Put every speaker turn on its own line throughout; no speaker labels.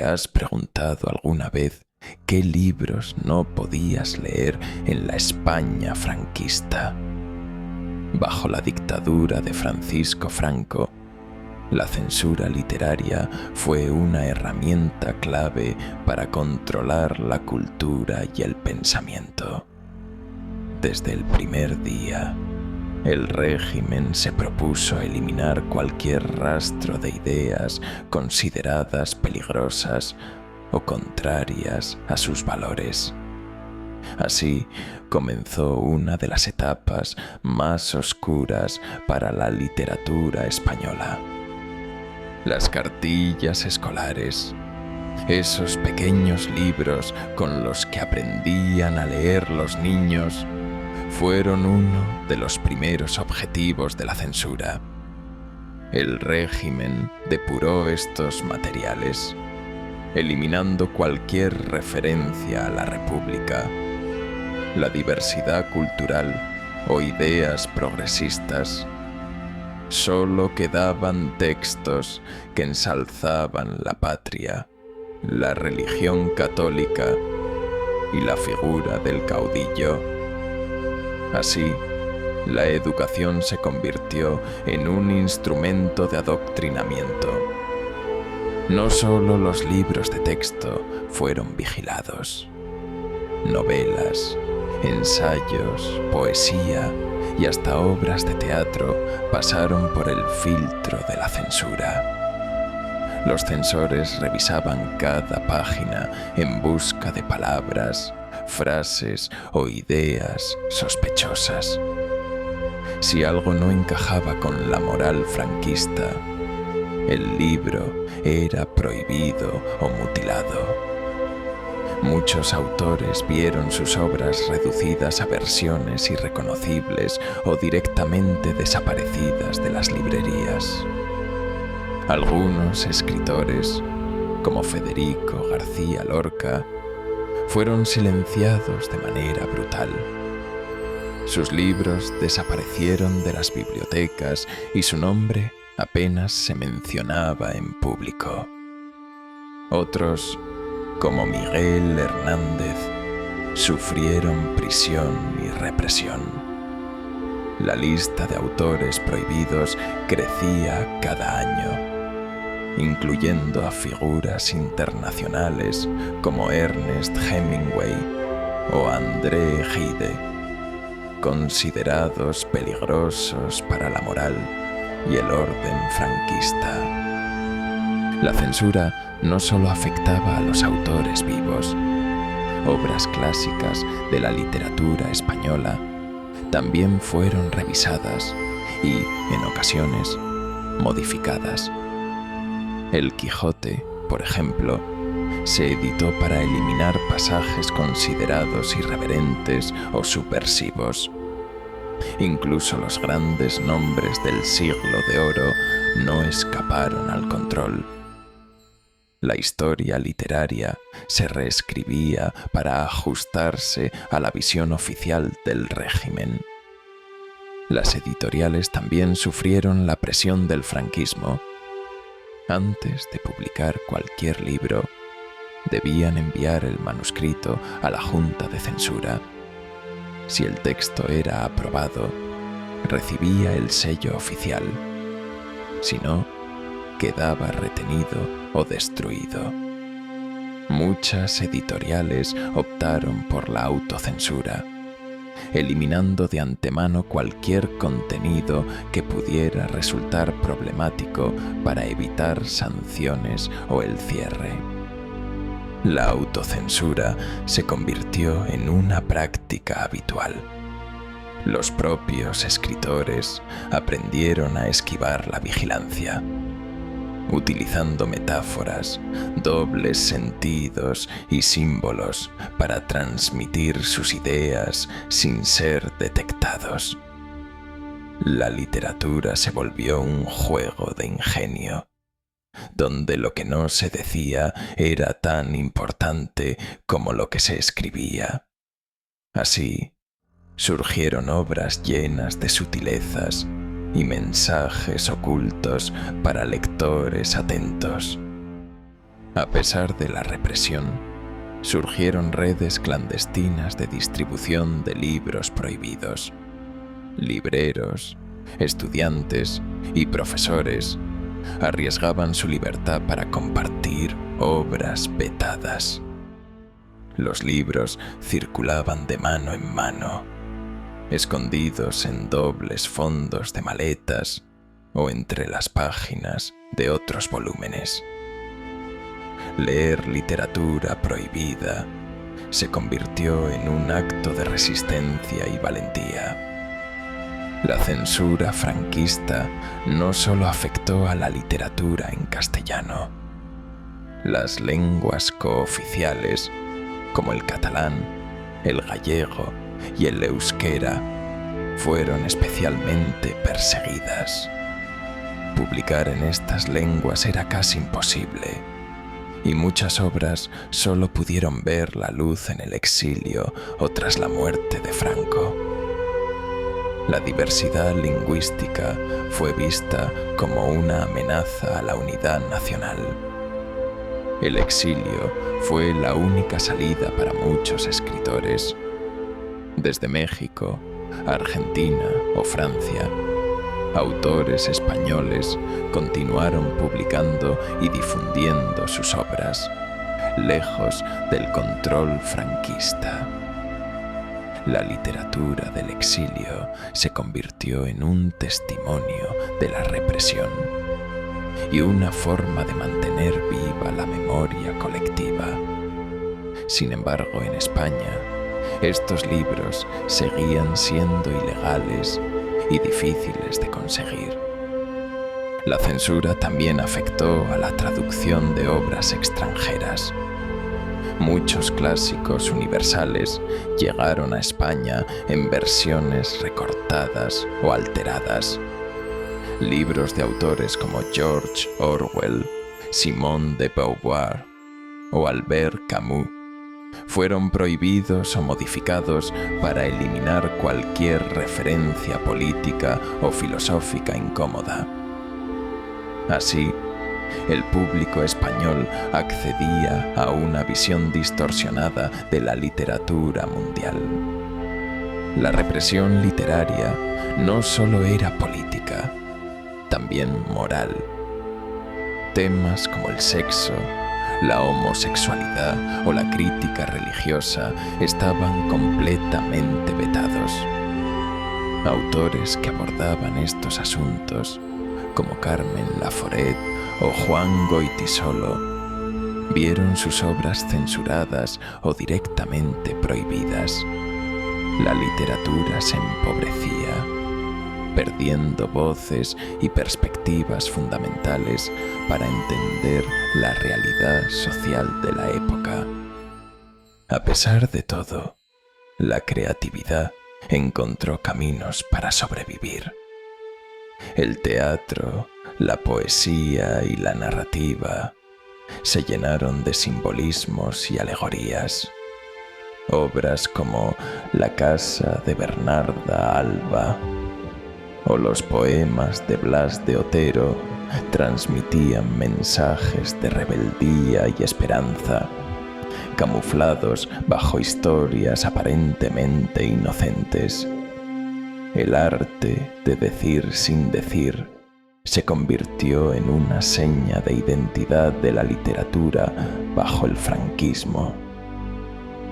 ¿Te has preguntado alguna vez qué libros no podías leer en la España franquista? Bajo la dictadura de Francisco Franco, la censura literaria fue una herramienta clave para controlar la cultura y el pensamiento. Desde el primer día, el régimen se propuso eliminar cualquier rastro de ideas consideradas peligrosas o contrarias a sus valores. Así comenzó una de las etapas más oscuras para la literatura española. Las cartillas escolares, esos pequeños libros con los que aprendían a leer los niños, fueron uno de los primeros objetivos de la censura. El régimen depuró estos materiales, eliminando cualquier referencia a la República, la diversidad cultural o ideas progresistas. Solo quedaban textos que ensalzaban la patria, la religión católica y la figura del caudillo. Así, la educación se convirtió en un instrumento de adoctrinamiento. No solo los libros de texto fueron vigilados. Novelas, ensayos, poesía y hasta obras de teatro pasaron por el filtro de la censura. Los censores revisaban cada página en busca de palabras, frases o ideas sospechosas. Si algo no encajaba con la moral franquista, el libro era prohibido o mutilado. Muchos autores vieron sus obras reducidas a versiones irreconocibles o directamente desaparecidas de las librerías. Algunos escritores, como Federico García Lorca, fueron silenciados de manera brutal. Sus libros desaparecieron de las bibliotecas y su nombre apenas se mencionaba en público. Otros, como Miguel Hernández, sufrieron prisión y represión. La lista de autores prohibidos crecía cada año, incluyendo a figuras internacionales como Ernest Hemingway o André Gide, considerados peligrosos para la moral y el orden franquista. La censura no solo afectaba a los autores vivos. Obras clásicas de la literatura española también fueron revisadas y, en ocasiones, modificadas. El Quijote, por ejemplo, se editó para eliminar pasajes considerados irreverentes o subversivos. Incluso los grandes nombres del siglo de oro no escaparon al control. La historia literaria se reescribía para ajustarse a la visión oficial del régimen. Las editoriales también sufrieron la presión del franquismo. Antes de publicar cualquier libro, debían enviar el manuscrito a la Junta de Censura. Si el texto era aprobado, recibía el sello oficial. Si no, quedaba retenido o destruido. Muchas editoriales optaron por la autocensura, eliminando de antemano cualquier contenido que pudiera resultar problemático para evitar sanciones o el cierre. La autocensura se convirtió en una práctica habitual. Los propios escritores aprendieron a esquivar la vigilancia, utilizando metáforas, dobles sentidos y símbolos para transmitir sus ideas sin ser detectados. La literatura se volvió un juego de ingenio, donde lo que no se decía era tan importante como lo que se escribía. Así, surgieron obras llenas de sutilezas y mensajes ocultos para lectores atentos. A pesar de la represión, surgieron redes clandestinas de distribución de libros prohibidos. Libreros, estudiantes y profesores arriesgaban su libertad para compartir obras vetadas. Los libros circulaban de mano en mano, escondidos en dobles fondos de maletas o entre las páginas de otros volúmenes. Leer literatura prohibida se convirtió en un acto de resistencia y valentía. La censura franquista no solo afectó a la literatura en castellano. Las lenguas cooficiales, como el catalán, el gallego y el euskera, fueron especialmente perseguidas. Publicar en estas lenguas era casi imposible, y muchas obras solo pudieron ver la luz en el exilio o tras la muerte de Franco. La diversidad lingüística fue vista como una amenaza a la unidad nacional. El exilio fue la única salida para muchos escritores. Desde México, Argentina o Francia, autores españoles continuaron publicando y difundiendo sus obras, lejos del control franquista. La literatura del exilio se convirtió en un testimonio de la represión y una forma de mantener viva la memoria colectiva. Sin embargo, en España, estos libros seguían siendo ilegales y difíciles de conseguir. La censura también afectó a la traducción de obras extranjeras. Muchos clásicos universales llegaron a España en versiones recortadas o alteradas. Libros de autores como George Orwell, Simone de Beauvoir o Albert Camus fueron prohibidos o modificados para eliminar cualquier referencia política o filosófica incómoda. Así, el público español accedía a una visión distorsionada de la literatura mundial. La represión literaria no solo era política, también moral. Temas como el sexo, la homosexualidad o la crítica religiosa estaban completamente vetados. Autores que abordaban estos asuntos, como Carmen Laforet o Juan Goytisolo, vieron sus obras censuradas o directamente prohibidas. La literatura se empobrecía, perdiendo voces y perspectivas fundamentales para entender la realidad social de la época. A pesar de todo, la creatividad encontró caminos para sobrevivir. El teatro, la poesía y la narrativa se llenaron de simbolismos y alegorías. Obras como La casa de Bernarda Alba o los poemas de Blas de Otero transmitían mensajes de rebeldía y esperanza, camuflados bajo historias aparentemente inocentes. El arte de decir sin decir se convirtió en una seña de identidad de la literatura bajo el franquismo.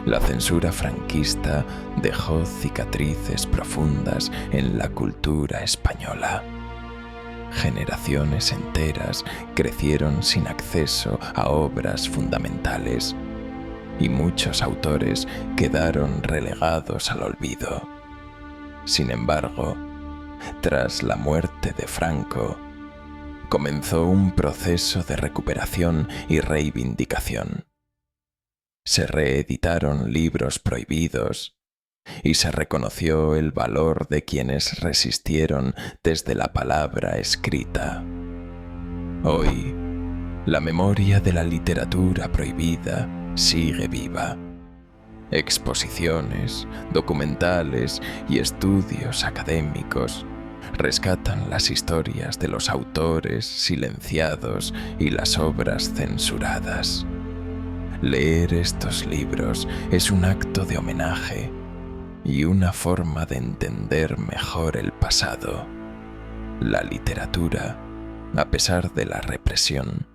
La censura franquista dejó cicatrices profundas en la cultura española. Generaciones enteras crecieron sin acceso a obras fundamentales y muchos autores quedaron relegados al olvido. Sin embargo, tras la muerte de Franco, comenzó un proceso de recuperación y reivindicación. Se reeditaron libros prohibidos y se reconoció el valor de quienes resistieron desde la palabra escrita. Hoy, la memoria de la literatura prohibida sigue viva. Exposiciones, documentales y estudios académicos rescatan las historias de los autores silenciados y las obras censuradas. Leer estos libros es un acto de homenaje y una forma de entender mejor el pasado. La literatura, a pesar de la represión,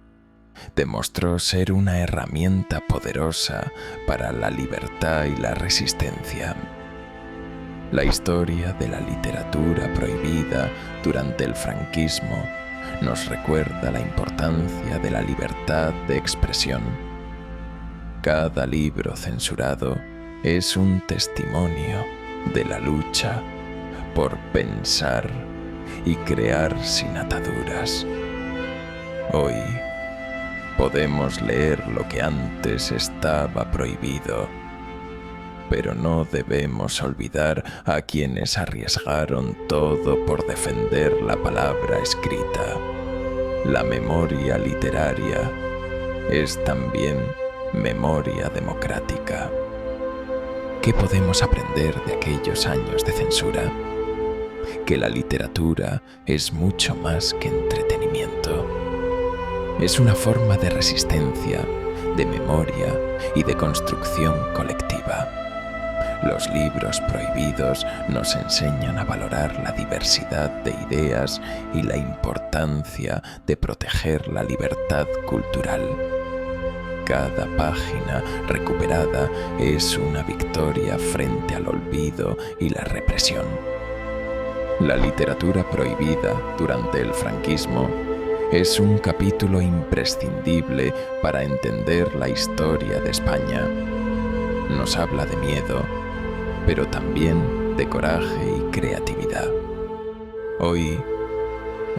demostró ser una herramienta poderosa para la libertad y la resistencia. La historia de la literatura prohibida durante el franquismo nos recuerda la importancia de la libertad de expresión. Cada libro censurado es un testimonio de la lucha por pensar y crear sin ataduras. Hoy podemos leer lo que antes estaba prohibido, pero no debemos olvidar a quienes arriesgaron todo por defender la palabra escrita. La memoria literaria es también memoria democrática. ¿Qué podemos aprender de aquellos años de censura? Que la literatura es mucho más que entretenimiento. Es una forma de resistencia, de memoria y de construcción colectiva. Los libros prohibidos nos enseñan a valorar la diversidad de ideas y la importancia de proteger la libertad cultural. Cada página recuperada es una victoria frente al olvido y la represión. La literatura prohibida durante el franquismo es un capítulo imprescindible para entender la historia de España. Nos habla de miedo, pero también de coraje y creatividad. Hoy,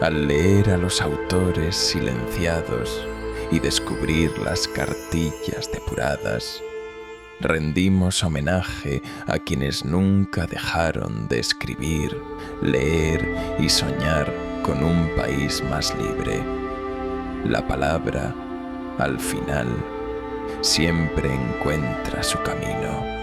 al leer a los autores silenciados y descubrir las cartillas depuradas, rendimos homenaje a quienes nunca dejaron de escribir, leer y soñar con un país más libre. La palabra, al final, siempre encuentra su camino.